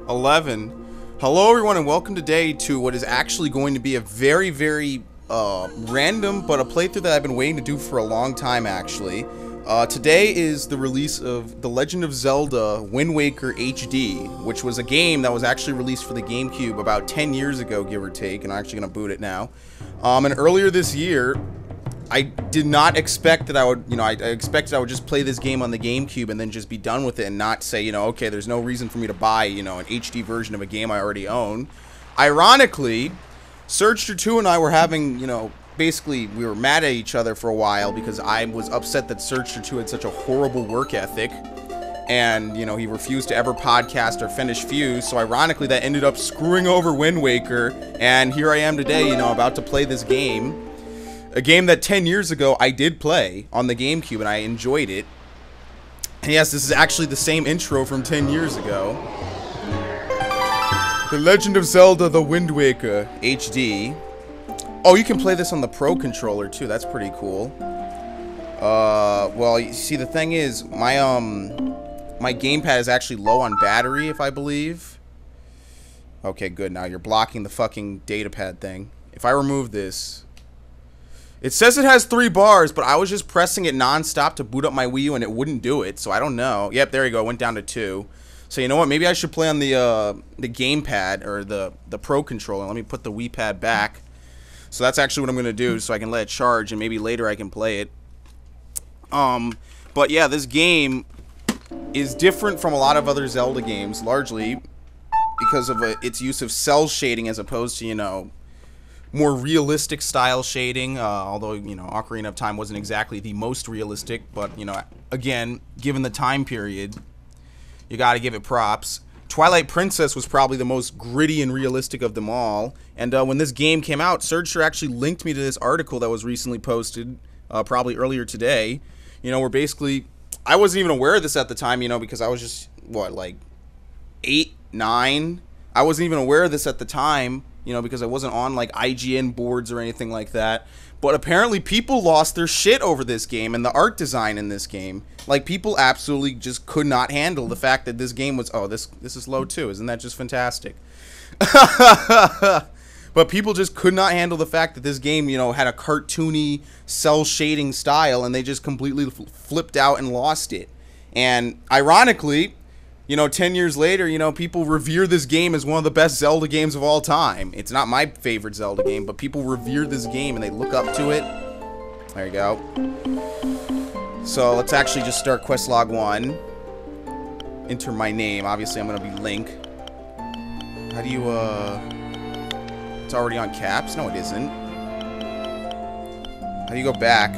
11. Hello everyone and welcome today to what is actually going to be a very random but a playthrough that I've been waiting to do for a long time actually. Today is the release of The Legend of Zelda Wind Waker HD, which was a game that was actually released for the GameCube about 10 years ago, give or take, and I'm actually going to boot it now. And earlier this year, I did not expect that I would, I expected I would just play this game on the GameCube and then just be done with it and not say, okay, there's no reason for me to buy, an HD version of a game I already own. Ironically, Surge2 and I were having, basically we were mad at each other for a while because I was upset that Surge2 had such a horrible work ethic and, he refused to ever podcast or finish Fuse, so ironically that ended up screwing over Wind Waker, and here I am today, about to play this game. A game that 10 years ago I did play on the GameCube and I enjoyed it. And yes, this is actually the same intro from 10 years ago. The Legend of Zelda The Wind Waker HD. Oh, you can play this on the Pro controller too. That's pretty cool. Well, you see, the thing is, my gamepad is actually low on battery, if I believe. Okay, good. Now you're blocking the fucking datapad thing. If I remove this, it says it has 3 bars, but I was just pressing it non-stop to boot up my Wii U and it wouldn't do it, so I don't know. Yep, there you go. It went down to 2. So you know what? Maybe I should play on the gamepad or the Pro controller. Let me put the Wii pad back. So that's actually what I'm gonna do, so I can let it charge and maybe later I can play it. But yeah, this game is different from a lot of other Zelda games, largely because of its use of cell shading as opposed to, more realistic style shading, although, Ocarina of Time wasn't exactly the most realistic, but, again, given the time period, you gotta give it props. Twilight Princess was probably the most gritty and realistic of them all, and when this game came out, Surge2 actually linked me to this article that was recently posted, probably earlier today, where basically, I wasn't even aware of this at the time, because I was just, what, like, 8, 9? I wasn't even aware of this at the time, because I wasn't on, like, IGN boards or anything like that. But apparently people lost their shit over this game and the art design in this game. Like, people absolutely just could not handle the fact that this game was... Oh, this is low, too. Isn't that just fantastic? But people just could not handle the fact that this game, had a cartoony, cel-shading style, and they just completely flipped out and lost it. And, ironically... 10 years later, people revere this game as one of the best Zelda games of all time. It's not my favorite Zelda game, but people revere this game and they look up to it. There you go. So let's actually just start quest log 1. Enter my name. Obviously, I'm going to be Link. How do you, It's already on caps? No, it isn't. How do you go back?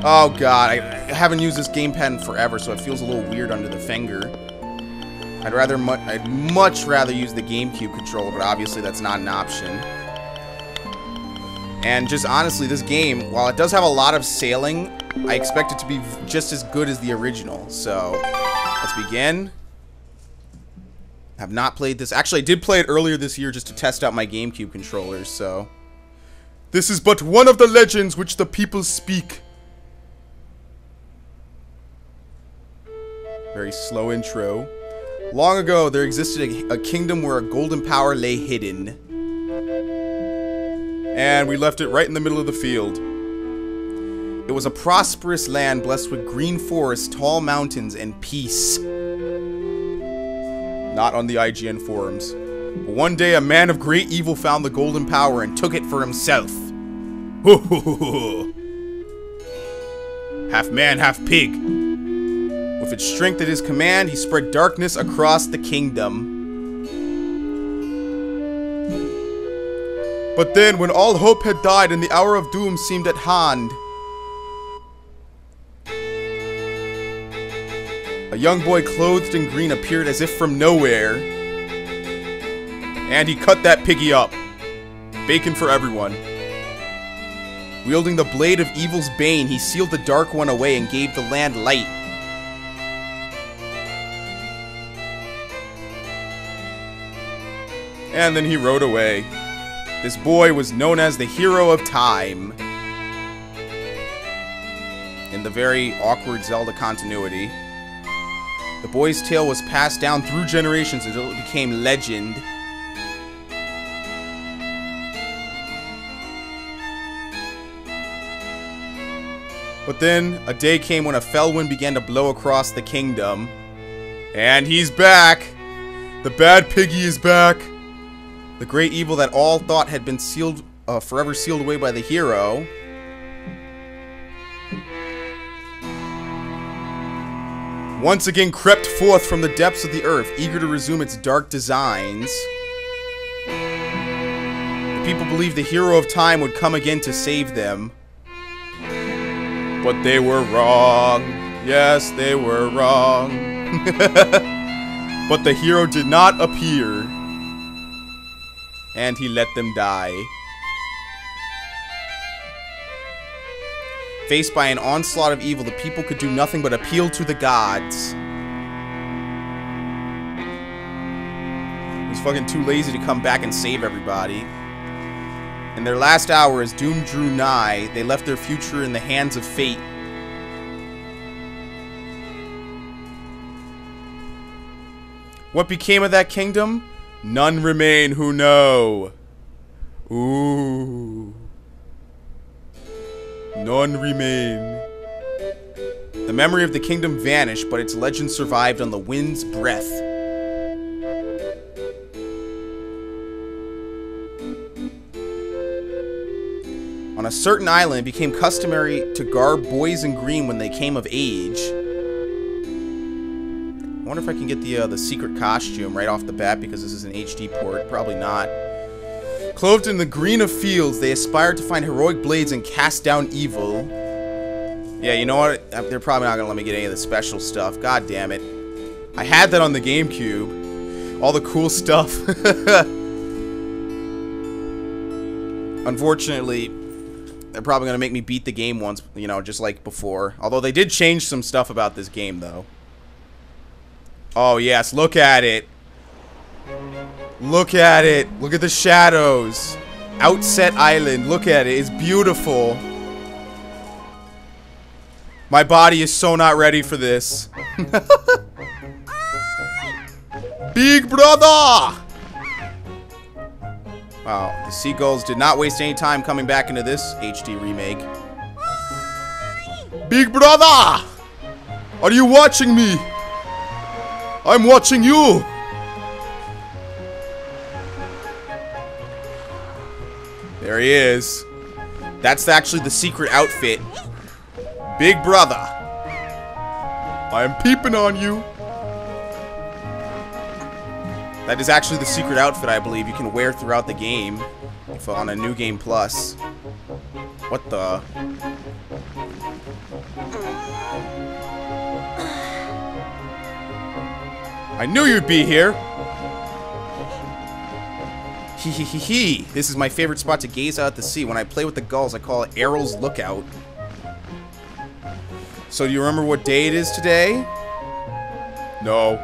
Oh, God. I haven't used this gamepad in forever, so it feels a little weird under the finger. I'd much rather use the GameCube controller, but obviously that's not an option. And just honestly, this game, while it does have a lot of sailing, I expect it to be just as good as the original. So, let's begin. I have not played this. Actually, I did play it earlier this year just to test out my GameCube controllers, so. This is but one of the legends which the people speak. Very slow intro. Long ago, there existed a kingdom where a golden power lay hidden. And we left it right in the middle of the field. It was a prosperous land blessed with green forests, tall mountains, and peace. Not on the IGN forums. But one day, a man of great evil found the golden power and took it for himself. Half man, half pig. With its strength at his command, he spread darkness across the kingdom. But then, when all hope had died and the hour of doom seemed at hand, a young boy clothed in green appeared as if from nowhere. And he cut that piggy up. Bacon for everyone. Wielding the blade of evil's bane, he sealed the dark one away and gave the land light. And then he rode away. This boy was known as the hero of time. In the very awkward Zelda continuity. The boy's tale was passed down through generations until it became legend. But then, a day came when a fell wind began to blow across the kingdom. And he's back! The bad piggy is back! The great evil that all thought had been sealed, forever sealed away by the hero. Once again crept forth from the depths of the earth, eager to resume its dark designs. The people believed the hero of time would come again to save them. But they were wrong. Yes, they were wrong. But the hero did not appear. And he let them die. Faced by an onslaught of evil, the people could do nothing but appeal to the gods. He was fucking too lazy to come back and save everybody. In their last hour, as doom drew nigh, they left their future in the hands of fate. What became of that kingdom? None remain who know. Ooh. None remain. The memory of the kingdom vanished, but its legend survived on the wind's breath. On a certain island, it became customary to garb boys in green when they came of age. I wonder if I can get the secret costume right off the bat because this is an HD port. Probably not. Clothed in the green of fields, they aspired to find heroic blades and cast down evil. Yeah, you know what? They're probably not going to let me get any of the special stuff. God damn it. I had that on the GameCube. All the cool stuff. Unfortunately, they're probably going to make me beat the game once, you know, just like before. Although they did change some stuff about this game, though. Oh, yes. Look at it. Look at it. Look at the shadows. Outset Island. Look at it. It's beautiful. My body is so not ready for this. Big brother! Wow. The seagulls did not waste any time coming back into this HD remake. Big brother! Are you watching me? I'm watching you! There he is. That's actually the secret outfit. Big brother. I'm peeping on you. That is actually the secret outfit, I believe, you can wear throughout the game. If on a New Game Plus. What the? I knew you'd be here. Hee hee hee hee. This is my favorite spot to gaze out at the sea. When I play with the gulls, I call it Errol's Lookout. So do you remember what day it is today? No.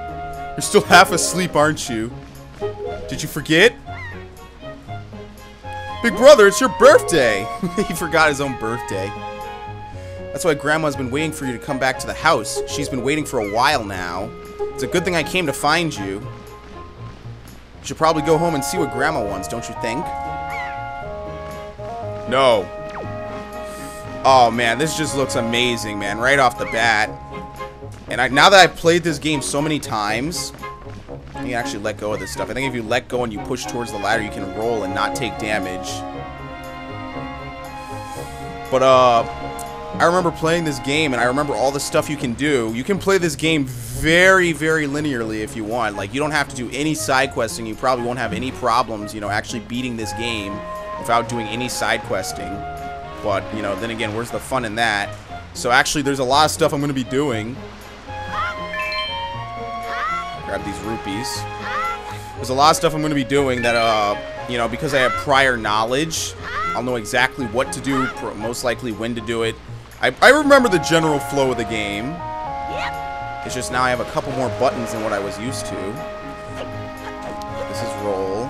You're still half asleep, aren't you? Did you forget? Big brother, it's your birthday! He forgot his own birthday. That's why Grandma's been waiting for you to come back to the house. She's been waiting for a while now. It's a good thing I came to find you. You should probably go home and see what Grandma wants, don't you think? No. Oh man, this just looks amazing, man, right off the bat. And now that I've played this game so many times, you can actually let go of this stuff. I think if you let go and you push towards the ladder, you can roll and not take damage. But, I remember playing this game, and I remember all the stuff you can do. You can play this game very, very linearly if you want. Like, you don't have to do any side questing. You probably won't have any problems, you know, actually beating this game without doing any side questing. But, you know, then again, where's the fun in that? So, actually, there's a lot of stuff I'm going to be doing. Grab these rupees. There's a lot of stuff I'm going to be doing that, you know, because I have prior knowledge, I'll know exactly what to do, most likely when to do it. I remember the general flow of the game. It's just now I have a couple more buttons than what I was used to. This is roll.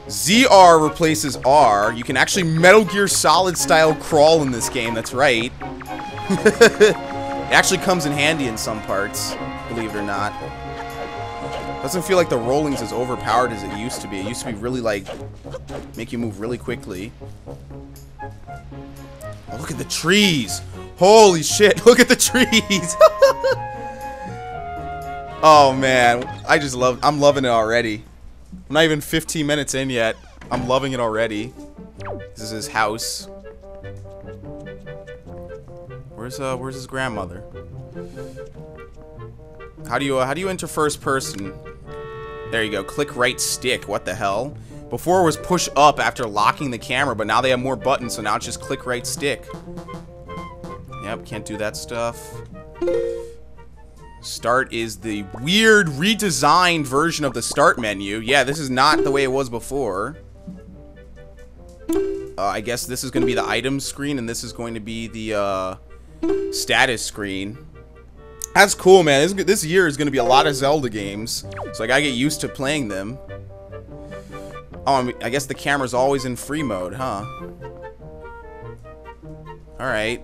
ZR replaces R. You can actually Metal Gear Solid style crawl in this game, that's right. It actually comes in handy in some parts, believe it or not. Doesn't feel like the rolling's as overpowered as it used to be. It used to be really, like, make you move really quickly. Oh, look at the trees! Holy shit, look at the trees! Oh, man. I'm loving it already. I'm not even 15 minutes in yet. I'm loving it already. This is his house. Where's his grandmother? How do you enter first person? There you go. Click right stick. What the hell? Before it was push up after locking the camera, but now they have more buttons, so now it's just click right stick. Yep, can't do that stuff. Start is the weird redesigned version of the start menu. Yeah, this is not the way it was before. I guess this is going to be the items screen, and this is going to be the status screen. That's cool, man. This year is going to be a lot of Zelda games, so I gotta get used to playing them. Oh, I guess the camera's always in free mode, huh? Alright.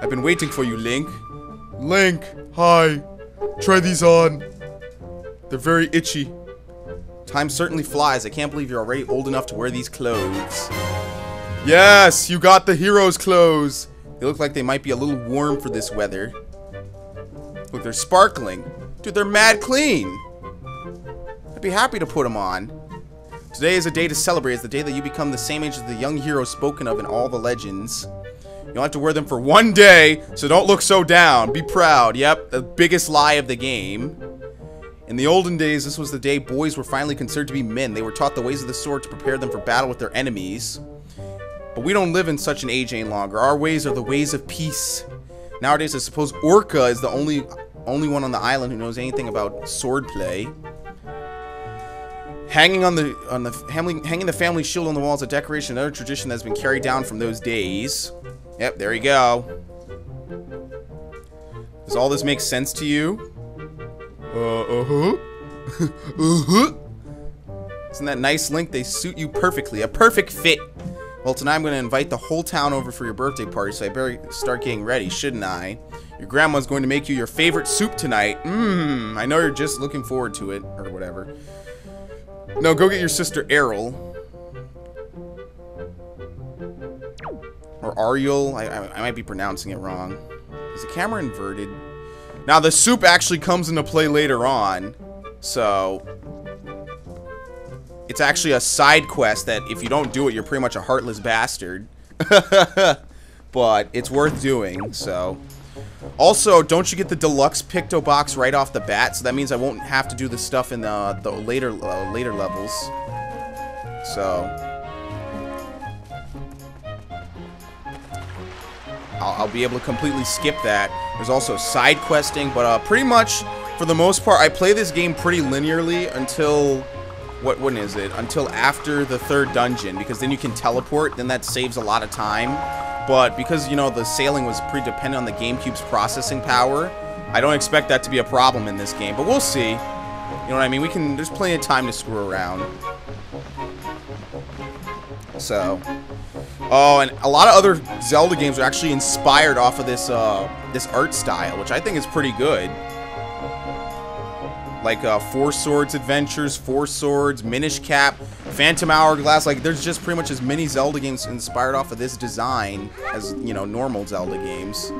I've been waiting for you, Link. Link, hi. Try these on. They're very itchy. Time certainly flies. I can't believe you're already old enough to wear these clothes. Yes, you got the hero's clothes. They look like they might be a little warm for this weather. Look, they're sparkling. Dude, they're mad clean. I'd be happy to put them on. Today is a day to celebrate. It's the day that you become the same age as the young hero spoken of in all the legends. You'll have to wear them for one day, so don't look so down. Be proud. Yep, the biggest lie of the game. In the olden days, this was the day boys were finally considered to be men. They were taught the ways of the sword to prepare them for battle with their enemies. But we don't live in such an age any longer. Our ways are the ways of peace. Nowadays, I suppose Orca is the only one on the island who knows anything about swordplay. Hanging the family shield on the wall is a decoration, another tradition that's been carried down from those days. Yep, there you go. Does all this make sense to you? Isn't that nice, Link? They suit you perfectly. A perfect fit. Well, tonight I'm going to invite the whole town over for your birthday party, so I better start getting ready, shouldn't I? Your grandma's going to make you your favorite soup tonight. I know you're just looking forward to it, or whatever. No, go get your sister Errol. Or Ariel. I might be pronouncing it wrong. Is the camera inverted? Now, the soup actually comes into play later on. So, it's actually a side quest that if you don't do it, you're pretty much a heartless bastard. But it's worth doing, so. Also, don't you get the deluxe Picto box right off the bat? So that means I won't have to do the stuff in the later levels. So I'll be able to completely skip that. There's also side questing, but pretty much for the most part, I play this game pretty linearly until when is it? Until after the 3rd dungeon, because then you can teleport. Then that saves a lot of time. But because, you know, the sailing was pretty dependent on the GameCube's processing power, I don't expect that to be a problem in this game. But we'll see. You know what I mean? There's plenty of time to screw around. So. Oh, and a lot of other Zelda games are actually inspired off of this, this art style, which I think is pretty good. Like, Four Swords Adventures, Four Swords, Minish Cap, Phantom Hourglass. Like, there's just pretty much as many Zelda games inspired off of this design as, you know, normal Zelda games.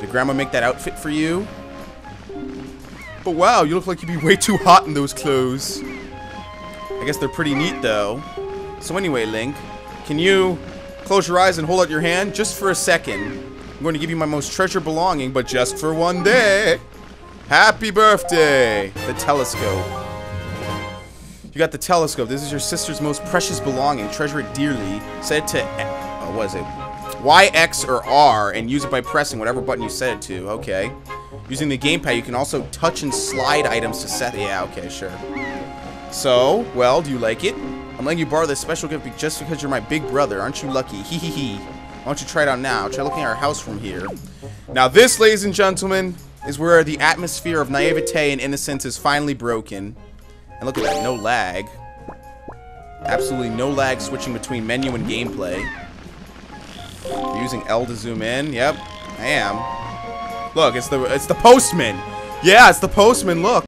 Did Grandma make that outfit for you? But wow, you look like you'd be way too hot in those clothes. I guess they're pretty neat, though. So anyway, Link, can you close your eyes and hold out your hand just for a second? I'm going to give you my most treasured belonging, but just for one day. Happy birthday! The telescope. You got the telescope. This is your sister's most precious belonging. Treasure it dearly. Set it to, what is it? Y, X, or R, and use it by pressing whatever button you set it to. Okay. Using the gamepad, you can also touch and slide items to set. Yeah, okay, sure. So, well, do you like it? I'm letting you borrow this special gift just because you're my big brother. Aren't you lucky? Hee hee hee. Why don't you try it out now? Try looking at our house from here. Now this, ladies and gentlemen, is where the atmosphere of naivete and innocence is finally broken. And look at that, no lag. Absolutely no lag switching between menu and gameplay. Using L to zoom in. Yep, I am. Look, it's the postman. Yeah, it's the postman. Look.